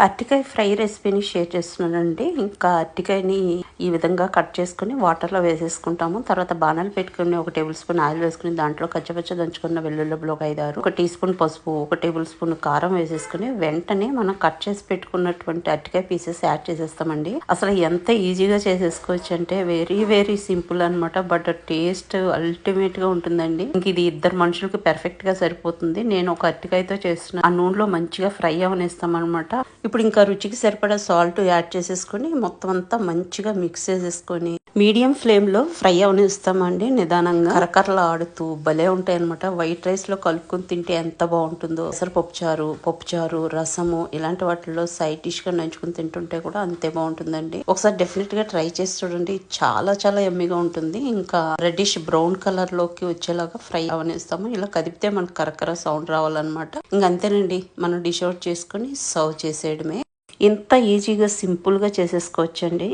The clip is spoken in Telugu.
అరటికాయ ఫ్రై రెసిపీని షేర్ చేస్తున్నానండి. ఇంకా అరటికాయని ఈ విధంగా కట్ చేసుకుని వాటర్లో వేసేసుకుంటాము. తర్వాత బాణాలు పెట్టుకుని 1 టేబుల్ స్పూన్ ఆయిల్ వేసుకుని దాంట్లో కచ్చపచ్చ దంచుకున్న వెల్లుల్లిలో ఒక 5, 6, 1 టీ స్పూన్ పసుపు, 1 టేబుల్ స్పూన్ కారం వేసేసుకుని వెంటనే మనం కట్ చేసి పెట్టుకున్నటువంటి అరటికాయ పీసెస్ యాడ్ చేసేస్తామండి. అసలు ఎంత ఈజీగా చేసేసుకోవచ్చు అంటే వెరీ వెరీ సింపుల్ అనమాట. బట్ టేస్ట్ అల్టిమేట్ గా ఉంటుందండి. ఇంక ఇది 2 మనుషులకి పర్ఫెక్ట్ గా సరిపోతుంది. నేను ఒక అరటికాయతో చేస్తున్నా. ఆ నూనెలో మంచిగా ఫ్రై అవనిస్తాం అనమాట. ఇప్పుడు ఇంకా రుచికి సరిపడా సాల్ట్ యాడ్ చేసేసుకొని మొత్తం అంతా మంచిగా మిక్స్ చేసేసుకొని మీడియం ఫ్లేమ్ లో ఫ్రై అవనిస్తామండి. నిదానంగా కరకరలు ఆడుతూ భలే ఉంటాయి అనమాట. వైట్ రైస్ లో కలుపుకొని తింటే ఎంత బాగుంటుందో. అసలు పప్పుచారు, రసము ఇలాంటి వాటిల్లో సైడ్ డిష్ గా నంచుకుని తింటుంటే కూడా అంతే బాగుంటుందండి. ఒకసారి డెఫినెట్ గా ట్రై చేసి చూడండి. చాలా చాలా ఎమ్మిగా ఉంటుంది. ఇంకా రెడ్డిష్ బ్రౌన్ కలర్ లోకి వచ్చేలాగా ఫ్రై అవనిస్తాము. ఇలా కదిపితే మనకు కరకర సౌండ్ రావాలన్నమాట. ఇంక అంతేనండి, మనం డిష్ అవుట్ చేసుకుని సర్వ్ చేసేయడమే. ఇంత ఈజీగా సింపుల్ గా చేసేసుకోవచ్చండి.